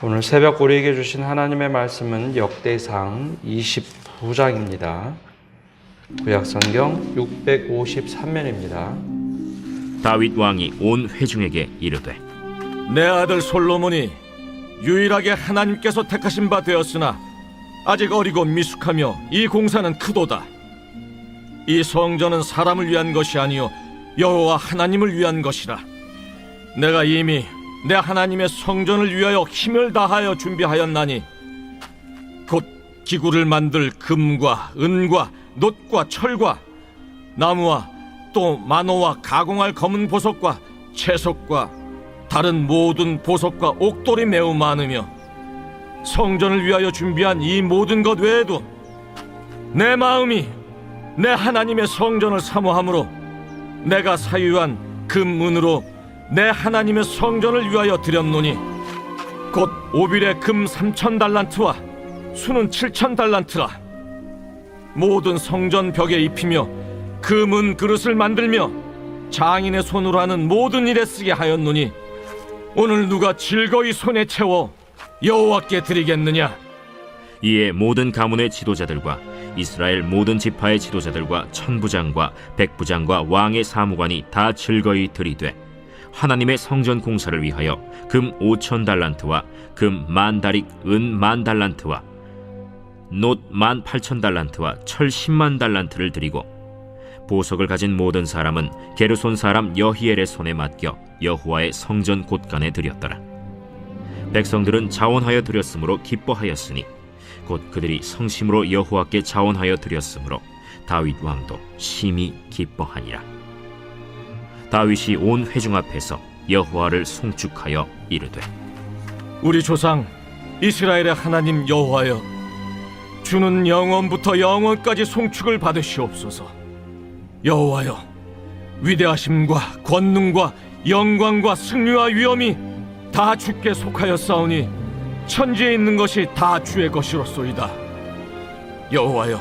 오늘 새벽 우리에게 주신 하나님의 말씀은 역대상 29장입니다. 구약성경 653면입니다. 다윗 왕이 온 회중에게 이르되, 내 아들 솔로몬이 유일하게 하나님께서 택하신 바 되었으나 아직 어리고 미숙하며 이 공사는 크도다. 이 성전은 사람을 위한 것이 아니요 여호와 하나님을 위한 것이라. 내가 이미 내 하나님의 성전을 위하여 힘을 다하여 준비하였나니 곧 기구를 만들 금과 은과 놋과 철과 나무와 또 만호와 가공할 검은 보석과 채석과 다른 모든 보석과 옥돌이 매우 많으며 성전을 위하여 준비한 이 모든 것 외에도 내 마음이 내 하나님의 성전을 사모하므로 내가 사유한 금은으로 내 하나님의 성전을 위하여 드렸노니 곧 오빌의 금 3,000달란트와 수는 7,000달란트라. 모든 성전 벽에 입히며 금은 그릇을 만들며 장인의 손으로 하는 모든 일에 쓰게 하였노니 오늘 누가 즐거이 손에 채워 여호와께 드리겠느냐? 이에 모든 가문의 지도자들과 이스라엘 모든 지파의 지도자들과 천부장과 백부장과 왕의 사무관이 다 즐거이 들이되 하나님의 성전 공사를 위하여 금 5,000달란트와 금 10,000다릭 은 10,000달란트와 놋 18,000달란트와 철 100,000달란트를 드리고 보석을 가진 모든 사람은 게르손 사람 여히엘의 손에 맡겨 여호와의 성전 곳간에 드렸더라. 백성들은 자원하여 드렸으므로 기뻐하였으니 곧 그들이 성심으로 여호와께 자원하여 드렸으므로 다윗 왕도 심히 기뻐하니라. 다윗이 온 회중 앞에서 여호와를 송축하여 이르되, 우리 조상 이스라엘의 하나님 여호와여, 주는 영원부터 영원까지 송축을 받으시옵소서. 여호와여, 위대하심과 권능과 영광과 승리와 위엄이 다 주께 속하였사오니 천지에 있는 것이 다 주의 것이로소이다. 여호와여,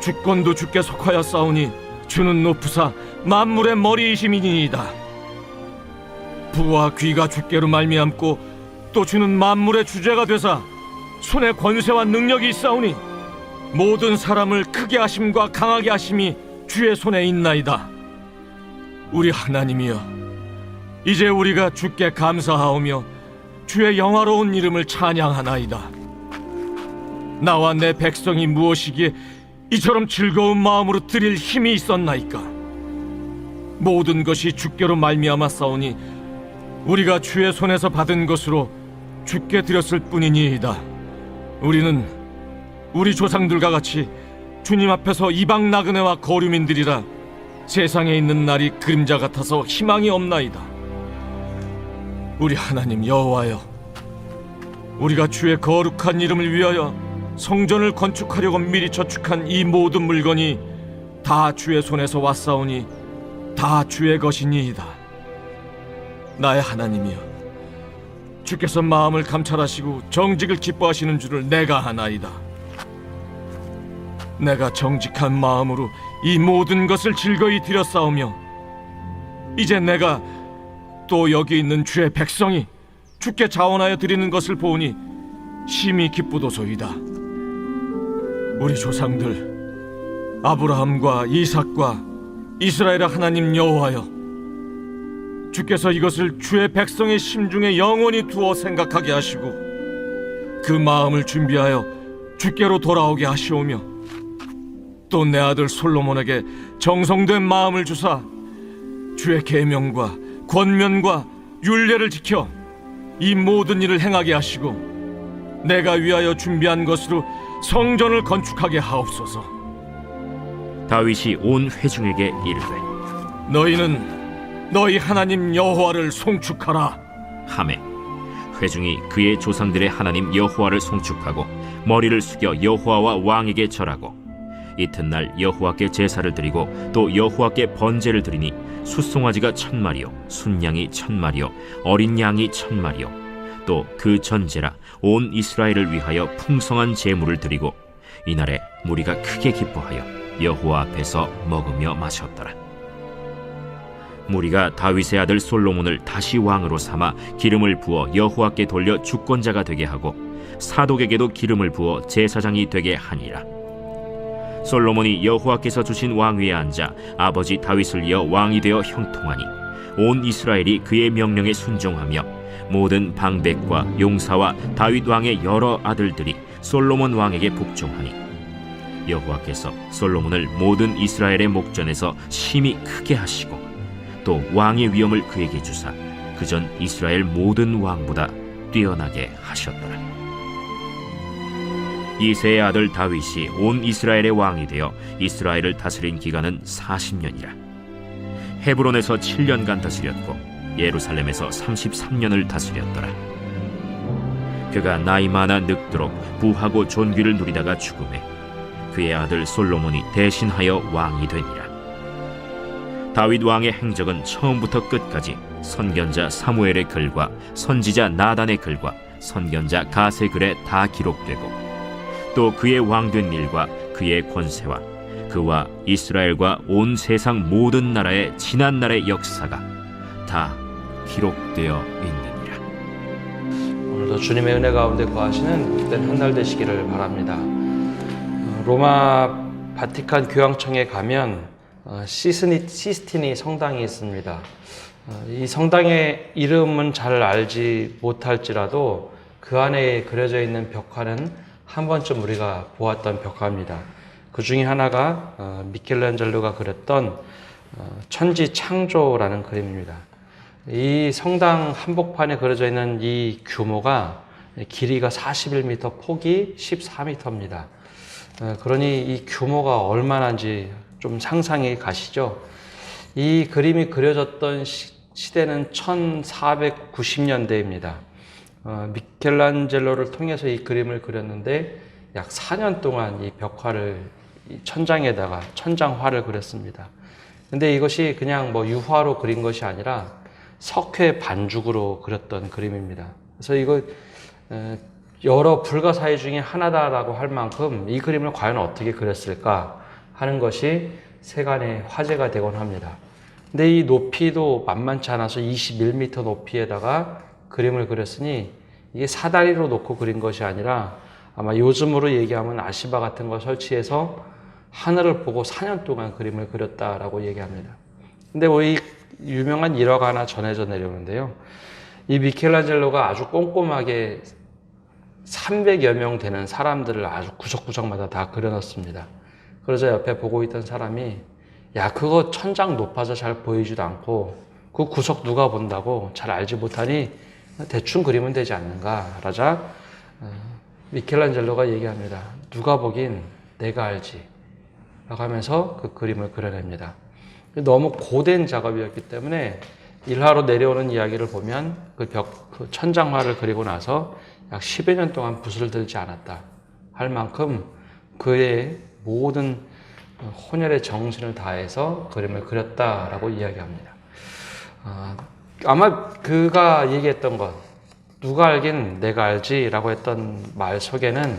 주권도 주께 속하였사오니 주는 높으사 만물의 머리이심이니이다. 부와 귀가 주께로 말미암고 또 주는 만물의 주제가 되사 손에 권세와 능력이 있사오니 모든 사람을 크게 하심과 강하게 하심이 주의 손에 있나이다. 우리 하나님이여, 이제 우리가 주께 감사하오며 주의 영화로운 이름을 찬양하나이다. 나와 내 백성이 무엇이기에 이처럼 즐거운 마음으로 드릴 힘이 있었나이까? 모든 것이 주께로 말미암았사오니 우리가 주의 손에서 받은 것으로 주께 드렸을 뿐이니이다. 우리는 우리 조상들과 같이 주님 앞에서 이방 나그네와 거류민들이라 세상에 있는 날이 그림자 같아서 희망이 없나이다. 우리 하나님 여호와여, 우리가 주의 거룩한 이름을 위하여 성전을 건축하려고 미리 저축한 이 모든 물건이 다 주의 손에서 왔사오니 다 주의 것이니이다. 나의 하나님이여, 주께서 마음을 감찰하시고 정직을 기뻐하시는 줄을 내가 아나이다. 내가 정직한 마음으로 이 모든 것을 즐거이 드렸사오며 이제 내가 또 여기 있는 주의 백성이 주께 자원하여 드리는 것을 보니 심히 기쁘도소이다. 우리 조상들 아브라함과 이삭과 이스라엘의 하나님 여호와여, 주께서 이것을 주의 백성의 심중에 영원히 두어 생각하게 하시고 그 마음을 준비하여 주께로 돌아오게 하시오며 또 내 아들 솔로몬에게 정성된 마음을 주사 주의 계명과 권면과 율례를 지켜 이 모든 일을 행하게 하시고 내가 위하여 준비한 것으로 성전을 건축하게 하옵소서. 다윗이 온 회중에게 이르되, 너희는 너희 하나님 여호와를 송축하라 하매 회중이 그의 조상들의 하나님 여호와를 송축하고 머리를 숙여 여호와와 왕에게 절하고 이튿날 여호와께 제사를 드리고 또 여호와께 번제를 드리니 숫송아지가 1,000마리요 순양이 1,000마리요 어린 양이 1,000마리요 또 그 전제라 온 이스라엘을 위하여 풍성한 제물을 드리고 이날에 무리가 크게 기뻐하여 여호와 앞에서 먹으며 마셨더라. 무리가 다윗의 아들 솔로몬을 다시 왕으로 삼아 기름을 부어 여호와께 돌려 주권자가 되게 하고 사독에게도 기름을 부어 제사장이 되게 하니라. 솔로몬이 여호와께서 주신 왕위에 앉아 아버지 다윗을 이어 왕이 되어 형통하니 온 이스라엘이 그의 명령에 순종하며 모든 방백과 용사와 다윗 왕의 여러 아들들이 솔로몬 왕에게 복종하니 여호와께서 솔로몬을 모든 이스라엘의 목전에서 심히 크게 하시고 또 왕의 위엄을 그에게 주사 그전 이스라엘 모든 왕보다 뛰어나게 하셨더라. 이새의 아들 다윗이 온 이스라엘의 왕이 되어 이스라엘을 다스린 기간은 40년이라. 헤브론에서 7년간 다스렸고 예루살렘에서 33년을 다스렸더라. 그가 나이 많아 늙도록 부하고 존귀를 누리다가 죽음에 그의 아들 솔로몬이 대신하여 왕이 되니라. 다윗 왕의 행적은 처음부터 끝까지 선견자 사무엘의 글과 선지자 나단의 글과 선견자 갓의 글에 다 기록되고 또 그의 왕된 일과 그의 권세와 그와 이스라엘과 온 세상 모든 나라의 지난 날의 역사가 다 기록되어 있느니라. 오늘도 주님의 은혜 가운데 거하시는 복된 한 날 되시기를 바랍니다. 로마 바티칸 교황청에 가면 시스티니 성당이 있습니다. 이 성당의 이름은 잘 알지 못할지라도 그 안에 그려져 있는 벽화는 한 번쯤 우리가 보았던 벽화입니다. 그 중에 하나가 미켈란젤로가 그렸던 천지 창조라는 그림입니다. 이 성당 한복판에 그려져 있는 이 규모가 길이가 41m, 폭이 14m입니다. 그러니 이 규모가 얼마나인지 좀 상상이 가시죠? 이 그림이 그려졌던 시대는 1490년대입니다. 미켈란젤로를 통해서 이 그림을 그렸는데 약 4년 동안 이 벽화를 이 천장에다가 천장화를 그렸습니다. 근데 이것이 그냥 유화로 그린 것이 아니라 석회 반죽으로 그렸던 그림입니다. 그래서 이거 여러 불가사의 중에 하나다라고 할 만큼 이 그림을 과연 어떻게 그렸을까 하는 것이 세간의 화제가 되곤 합니다. 근데 이 높이도 만만치 않아서 21m 높이에다가 그림을 그렸으니 이게 사다리로 놓고 그린 것이 아니라 아마 요즘으로 얘기하면 아시바 같은 걸 설치해서 하늘을 보고 4년 동안 그림을 그렸다라고 얘기합니다. 근데 이 유명한 일화가 하나 전해져 내려오는데요. 이 미켈란젤로가 아주 꼼꼼하게 300여 명 되는 사람들을 아주 구석구석마다 다 그려놨습니다. 그러자 옆에 보고 있던 사람이 야, 그거 천장 높아서 잘 보이지도 않고 그 구석 누가 본다고 잘 알지 못하니 대충 그리면 되지 않는가 라자 미켈란젤로가 얘기합니다. 누가 보긴 내가 알지 라고 하면서 그 그림을 그려냅니다. 너무 고된 작업이었기 때문에 일화로 내려오는 이야기를 보면 그 천장화를 그리고 나서 약 10여 년 동안 붓을 들지 않았다 할 만큼 그의 모든 혼혈의 정신을 다해서 그림을 그렸다라고 이야기합니다. 아마 그가 얘기했던 것, 누가 알긴 내가 알지 라고 했던 말 속에는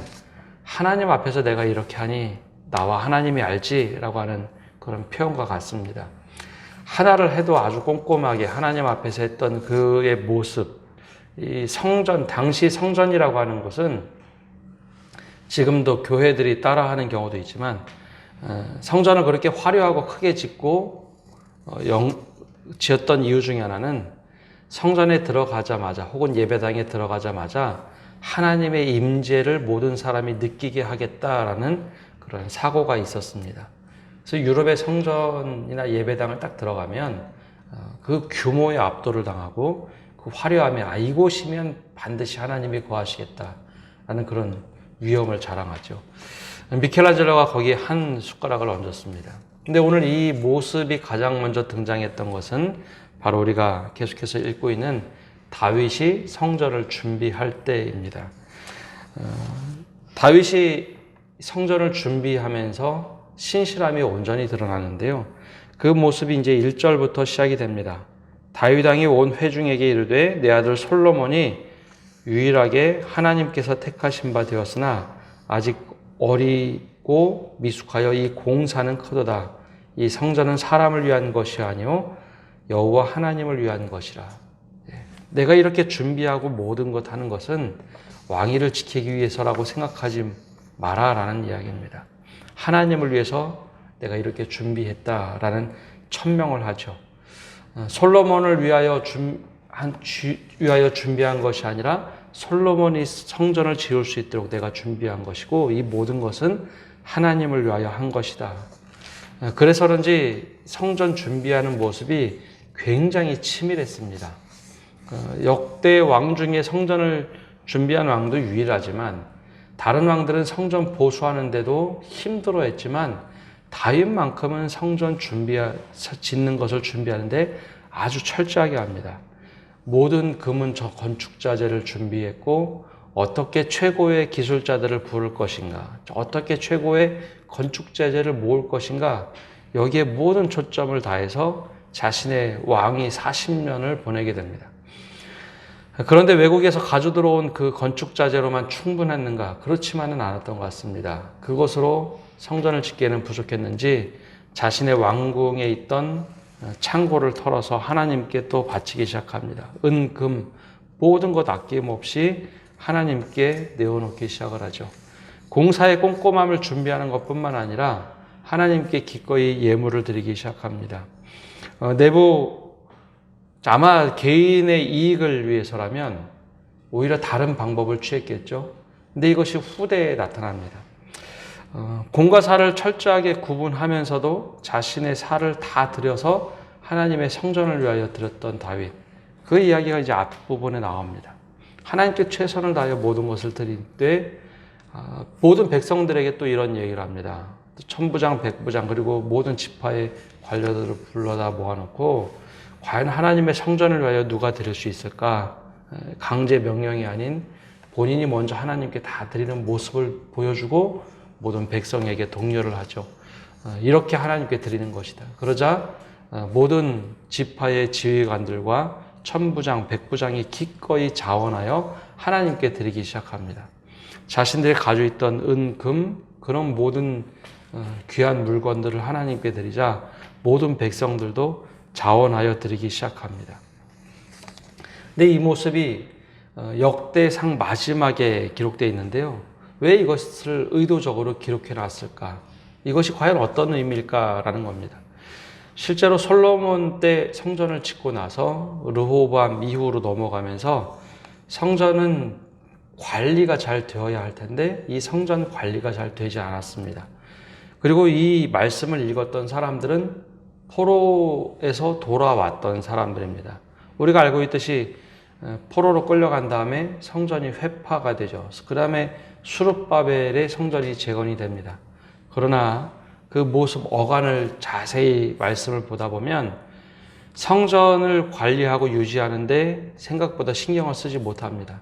하나님 앞에서 내가 이렇게 하니 나와 하나님이 알지 라고 하는 그런 표현과 같습니다. 하나를 해도 아주 꼼꼼하게 하나님 앞에서 했던 그의 모습, 이 성전, 당시 성전이라고 하는 것은 지금도 교회들이 따라하는 경우도 있지만 성전을 그렇게 화려하고 크게 짓고 지었던 이유 중에 하나는 성전에 들어가자마자 혹은 예배당에 들어가자마자 하나님의 임재를 모든 사람이 느끼게 하겠다라는 그런 사고가 있었습니다. 그래서 유럽의 성전이나 예배당을 딱 들어가면 그 규모에 압도를 당하고 그 화려함에 이곳이면 반드시 하나님이 거하시겠다라는 그런 위엄을 자랑하죠. 미켈란젤로가 거기에 한 숟가락을 얹었습니다. 근데 오늘 이 모습이 가장 먼저 등장했던 것은 바로 우리가 계속해서 읽고 있는 다윗이 성전을 준비할 때입니다. 다윗이 성전을 준비하면서 신실함이 온전히 드러나는데요. 그 모습이 이제 1절부터 시작이 됩니다. 다윗 왕이 온 회중에게 이르되 내 아들 솔로몬이 유일하게 하나님께서 택하신 바 되었으나 아직 어리고 미숙하여 이 공사는 크도다. 이 성전은 사람을 위한 것이 아니요 여호와 하나님을 위한 것이라. 내가 이렇게 준비하고 모든 것 하는 것은 왕위를 지키기 위해서라고 생각하지 마라라는 이야기입니다. 하나님을 위해서 내가 이렇게 준비했다라는 천명을 하죠. 솔로몬을 위하여 준비한 것이 아니라 솔로몬이 성전을 지을 수 있도록 내가 준비한 것이고, 이 모든 것은 하나님을 위하여 한 것이다. 그래서 그런지 성전 준비하는 모습이 굉장히 치밀했습니다. 역대 왕 중에 성전을 준비한 왕도 유일하지만 다른 왕들은 성전 보수하는데도 힘들어했지만 다윗만큼은 성전 짓는 것을 준비하는데 아주 철저하게 합니다. 모든 금은 저 건축자재를 준비했고, 어떻게 최고의 기술자들을 부를 것인가, 어떻게 최고의 건축자재를 모을 것인가, 여기에 모든 초점을 다해서 자신의 왕위 40년을 보내게 됩니다. 그런데 외국에서 가져 들어온 그 건축자재로만 충분했는가? 그렇지만은 않았던 것 같습니다. 그것으로 성전을 짓기에는 부족했는지 자신의 왕궁에 있던 창고를 털어서 하나님께 또 바치기 시작합니다. 은, 금, 모든 것 아낌없이 하나님께 내어놓기 시작을 하죠. 공사의 꼼꼼함을 준비하는 것뿐만 아니라 하나님께 기꺼이 예물을 드리기 시작합니다. 아마 개인의 이익을 위해서라면 오히려 다른 방법을 취했겠죠. 근데 이것이 후대에 나타납니다. 공과 사를 철저하게 구분하면서도 자신의 살을 다 들여서 하나님의 성전을 위하여 드렸던 다윗. 그 이야기가 이제 앞부분에 나옵니다. 하나님께 최선을 다하여 모든 것을 드릴 때 모든 백성들에게 또 이런 얘기를 합니다. 천부장, 백부장, 그리고 모든 지파의 관료들을 불러다 모아놓고 과연 하나님의 성전을 위하여 누가 드릴 수 있을까? 강제 명령이 아닌 본인이 먼저 하나님께 다 드리는 모습을 보여주고 모든 백성에게 독려를 하죠. 이렇게 하나님께 드리는 것이다. 그러자 모든 지파의 지휘관들과 천부장, 백부장이 기꺼이 자원하여 하나님께 드리기 시작합니다. 자신들이 가지고 있던 은, 금, 그런 모든 귀한 물건들을 하나님께 드리자 모든 백성들도 자원하여 드리기 시작합니다. 근데 이 모습이 역대상 마지막에 기록되어 있는데요. 왜 이것을 의도적으로 기록해 놨을까? 이것이 과연 어떤 의미일까라는 겁니다. 실제로 솔로몬 때 성전을 짓고 나서 르호보암 이후로 넘어가면서 성전은 관리가 잘 되어야 할 텐데 이 성전 관리가 잘 되지 않았습니다. 그리고 이 말씀을 읽었던 사람들은 포로에서 돌아왔던 사람들입니다. 우리가 알고 있듯이 포로로 끌려간 다음에 성전이 회파가 되죠. 그 다음에 수룹바벨의 성전이 재건이 됩니다. 그러나 그 모습 어간을 자세히 말씀을 보다 보면 성전을 관리하고 유지하는데 생각보다 신경을 쓰지 못합니다.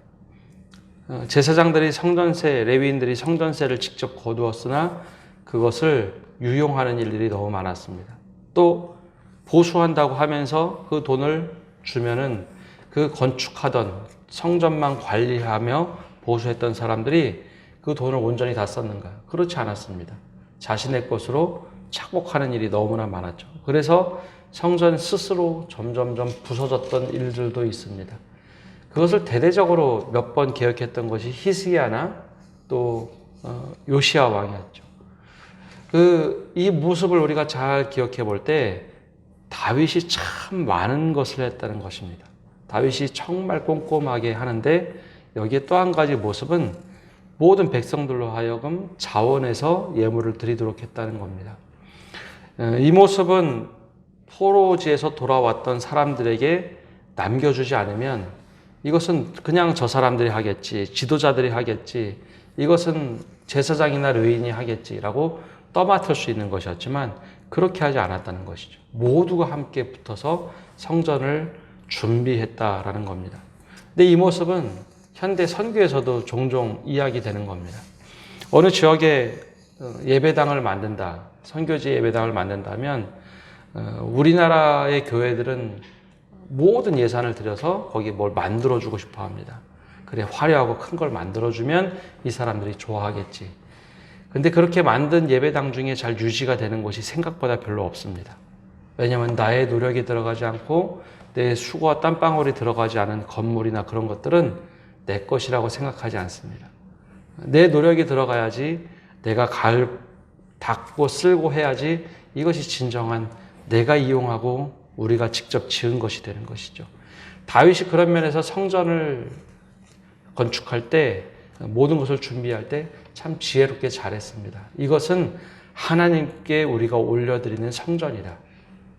제사장들이 성전세, 레위인들이 성전세를 직접 거두었으나 그것을 유용하는 일들이 너무 많았습니다. 또 보수한다고 하면서 그 돈을 주면은 그 건축하던 성전만 관리하며 보수했던 사람들이 그 돈을 온전히 다 썼는가? 그렇지 않았습니다. 자신의 것으로 착복하는 일이 너무나 많았죠. 그래서 성전 스스로 점점점 부서졌던 일들도 있습니다. 그것을 대대적으로 몇 번 개혁했던 것이 히스기야나 또 요시야 왕이었죠. 이 모습을 우리가 잘 기억해 볼 때 다윗이 참 많은 것을 했다는 것입니다. 다윗이 정말 꼼꼼하게 하는데 여기에 또 한 가지 모습은 모든 백성들로 하여금 자원해서 예물을 드리도록 했다는 겁니다. 이 모습은 포로지에서 돌아왔던 사람들에게 남겨주지 않으면 이것은 그냥 저 사람들이 하겠지, 지도자들이 하겠지, 이것은 제사장이나 레위인이 하겠지라고 떠맡을 수 있는 것이었지만 그렇게 하지 않았다는 것이죠. 모두가 함께 붙어서 성전을 준비했다라는 겁니다. 근데 이 모습은 현대 선교에서도 종종 이야기되는 겁니다. 어느 지역에 예배당을 만든다, 선교지 예배당을 만든다면 우리나라의 교회들은 모든 예산을 들여서 거기 뭘 만들어주고 싶어 합니다. 그래, 화려하고 큰 걸 만들어주면 이 사람들이 좋아하겠지. 근데 그렇게 만든 예배당 중에 잘 유지가 되는 곳이 생각보다 별로 없습니다. 왜냐하면 나의 노력이 들어가지 않고 내 수고와 땀방울이 들어가지 않은 건물이나 그런 것들은 내 것이라고 생각하지 않습니다. 내 노력이 들어가야지, 내가 닦고 쓸고 해야지 이것이 진정한 내가 이용하고 우리가 직접 지은 것이 되는 것이죠. 다윗이 그런 면에서 성전을 건축할 때, 모든 것을 준비할 때 참 지혜롭게 잘했습니다. 이것은 하나님께 우리가 올려드리는 성전이다.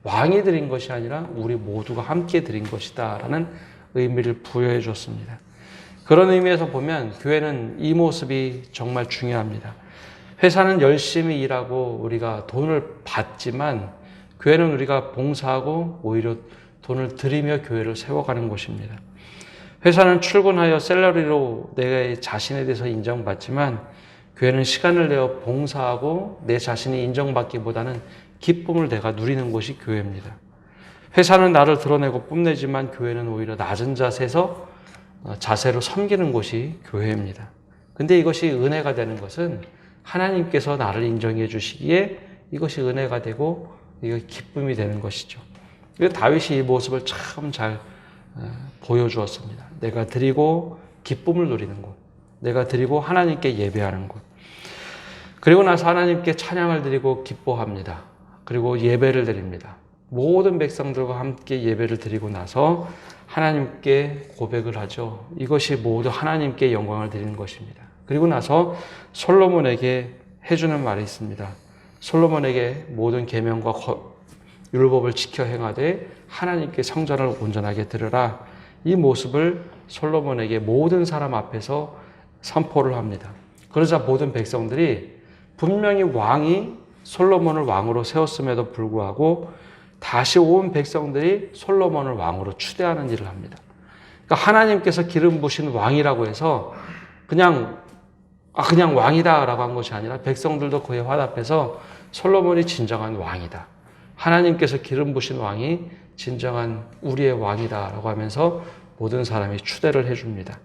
왕이 드린 것이 아니라 우리 모두가 함께 드린 것이다 라는 의미를 부여해 줬습니다. 그런 의미에서 보면 교회는 이 모습이 정말 중요합니다. 회사는 열심히 일하고 우리가 돈을 받지만 교회는 우리가 봉사하고 오히려 돈을 들이며 교회를 세워가는 곳입니다. 회사는 출근하여 샐러리로 내 자신에 대해서 인정받지만 교회는 시간을 내어 봉사하고 내 자신이 인정받기보다는 기쁨을 내가 누리는 곳이 교회입니다. 회사는 나를 드러내고 뽐내지만 교회는 오히려 낮은 자세로 섬기는 곳이 교회입니다. 근데 이것이 은혜가 되는 것은 하나님께서 나를 인정해 주시기에 이것이 은혜가 되고 이거 기쁨이 되는 것이죠. 다윗이 이 모습을 참 잘 보여주었습니다. 내가 드리고 기쁨을 누리는 곳, 내가 드리고 하나님께 예배하는 곳, 그리고 나서 하나님께 찬양을 드리고 기뻐합니다. 그리고 예배를 드립니다. 모든 백성들과 함께 예배를 드리고 나서 하나님께 고백을 하죠. 이것이 모두 하나님께 영광을 드리는 것입니다. 그리고 나서 솔로몬에게 해주는 말이 있습니다. 솔로몬에게 모든 계명과 율법을 지켜 행하되 하나님께 성전을 온전하게 드려라. 이 모습을 솔로몬에게 모든 사람 앞에서 선포를 합니다. 그러자 모든 백성들이 분명히 왕이 솔로몬을 왕으로 세웠음에도 불구하고 다시 온 백성들이 솔로몬을 왕으로 추대하는 일을 합니다. 그러니까 하나님께서 기름 부신 왕이라고 해서 그냥 왕이다라고 한 것이 아니라 백성들도 그에 화답해서 솔로몬이 진정한 왕이다. 하나님께서 기름 부신 왕이 진정한 우리의 왕이다라고 하면서 모든 사람이 추대를 해줍니다.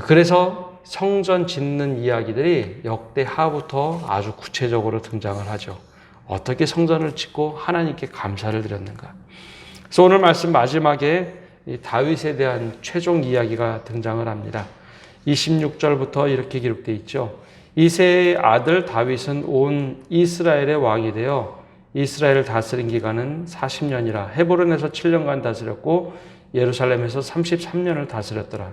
그래서 성전 짓는 이야기들이 역대 하부터 아주 구체적으로 등장을 하죠. 어떻게 성전을 짓고 하나님께 감사를 드렸는가. 그래서 오늘 말씀 마지막에 이 다윗에 대한 최종 이야기가 등장을 합니다. 26절부터 이렇게 기록되어 있죠. 이새의 아들 다윗은 온 이스라엘의 왕이 되어 이스라엘을 다스린 기간은 40년이라 헤브론에서 7년간 다스렸고 예루살렘에서 33년을 다스렸더라.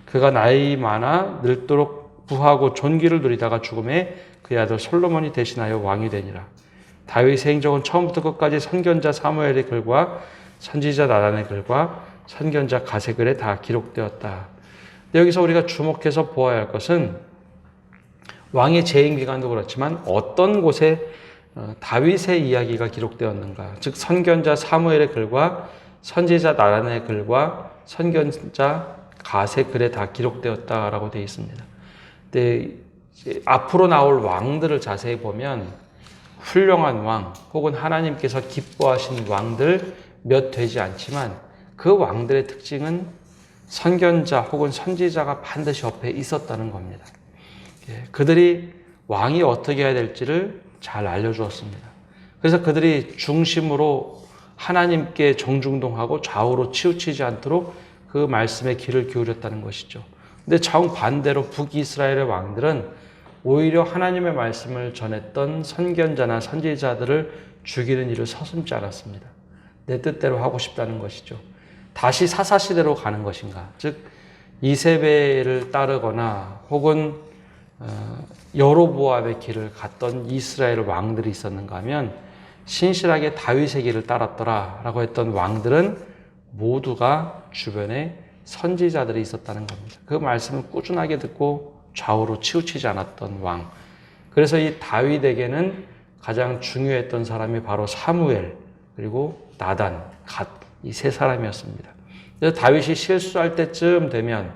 그가 나이 많아 늙도록 부하고 존귀를 누리다가 죽음에 그의 아들 솔로몬이 대신하여 왕이 되니라. 다윗의 행적은 처음부터 끝까지 선견자 사무엘의 글과 선지자 나단의 글과 선견자 가세 글에 다 기록되었다. 여기서 우리가 주목해서 보아야 할 것은 왕의 재임 기간도 그렇지만 어떤 곳에 다윗의 이야기가 기록되었는가. 즉 선견자 사무엘의 글과 선지자 나단의 글과 선견자 가세 글에 다 기록되었다라고 되어 있습니다. 근데 앞으로 나올 왕들을 자세히 보면 훌륭한 왕 혹은 하나님께서 기뻐하신 왕들 몇 되지 않지만 그 왕들의 특징은 선견자 혹은 선지자가 반드시 옆에 있었다는 겁니다. 그들이 왕이 어떻게 해야 될지를 잘 알려주었습니다. 그래서 그들이 중심으로 하나님께 정중동하고 좌우로 치우치지 않도록 그 말씀에 귀를 기울였다는 것이죠. 근데 정반대로 북이스라엘의 왕들은 오히려 하나님의 말씀을 전했던 선견자나 선지자들을 죽이는 일을 서슴지 않았습니다. 내 뜻대로 하고 싶다는 것이죠. 다시 사사시대로 가는 것인가. 즉 이세벨을 따르거나 혹은 여로보암의 길을 갔던 이스라엘 왕들이 있었는가 하면 신실하게 다윗의 길을 따랐더라라고 했던 왕들은 모두가 주변에 선지자들이 있었다는 겁니다. 그 말씀을 꾸준하게 듣고 좌우로 치우치지 않았던 왕. 그래서 이 다윗에게는 가장 중요했던 사람이 바로 사무엘 그리고 나단, 갓 이 세 사람이었습니다. 그래서 다윗이 실수할 때쯤 되면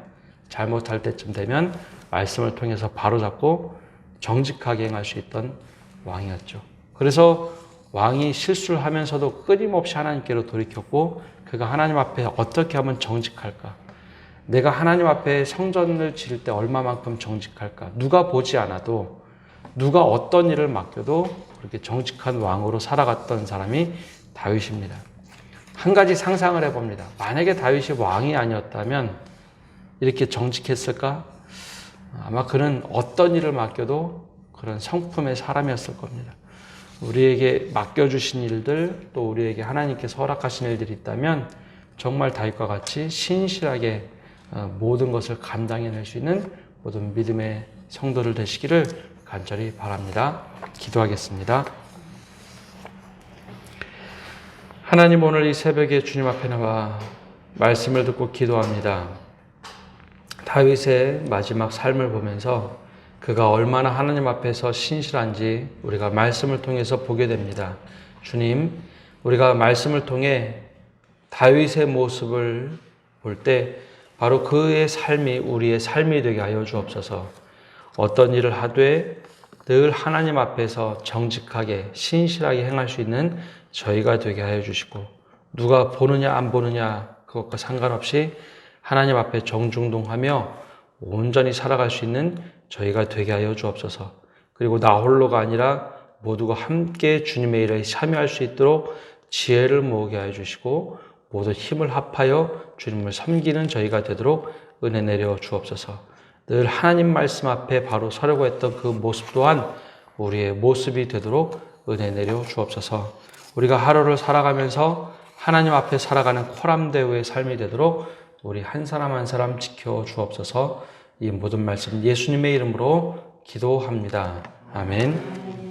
잘못할 때쯤 되면 말씀을 통해서 바로잡고 정직하게 행할 수 있던 왕이었죠. 그래서 왕이 실수를 하면서도 끊임없이 하나님께로 돌이켰고 그가 하나님 앞에 어떻게 하면 정직할까? 내가 하나님 앞에 성전을 지을 때 얼마만큼 정직할까? 누가 보지 않아도 누가 어떤 일을 맡겨도 그렇게 정직한 왕으로 살아갔던 사람이 다윗입니다. 한 가지 상상을 해봅니다. 만약에 다윗이 왕이 아니었다면 이렇게 정직했을까? 아마 그는 어떤 일을 맡겨도 그런 성품의 사람이었을 겁니다. 우리에게 맡겨주신 일들, 또 우리에게 하나님께서 허락하신 일들이 있다면 정말 다윗과 같이 신실하게 모든 것을 감당해낼 수 있는 모든 믿음의 성도들 되시기를 간절히 바랍니다. 기도하겠습니다. 하나님, 오늘 이 새벽에 주님 앞에 나와 말씀을 듣고 기도합니다. 다윗의 마지막 삶을 보면서 그가 얼마나 하나님 앞에서 신실한지 우리가 말씀을 통해서 보게 됩니다. 주님, 우리가 말씀을 통해 다윗의 모습을 볼 때 바로 그의 삶이 우리의 삶이 되게 하여 주옵소서. 어떤 일을 하되 늘 하나님 앞에서 정직하게 신실하게 행할 수 있는 저희가 되게 하여 주시고, 누가 보느냐 안 보느냐 그것과 상관없이 하나님 앞에 정중동하며 온전히 살아갈 수 있는 저희가 되게 하여 주옵소서. 그리고 나 홀로가 아니라 모두가 함께 주님의 일에 참여할 수 있도록 지혜를 모으게 하여 주시고, 모두 힘을 합하여 주님을 섬기는 저희가 되도록 은혜 내려 주옵소서. 늘 하나님 말씀 앞에 바로 서려고 했던 그 모습 또한 우리의 모습이 되도록 은혜 내려 주옵소서. 우리가 하루를 살아가면서 하나님 앞에 살아가는 코람대우의 삶이 되도록 우리 한 사람 한 사람 지켜 주옵소서. 이 모든 말씀 예수님의 이름으로 기도합니다. 아멘.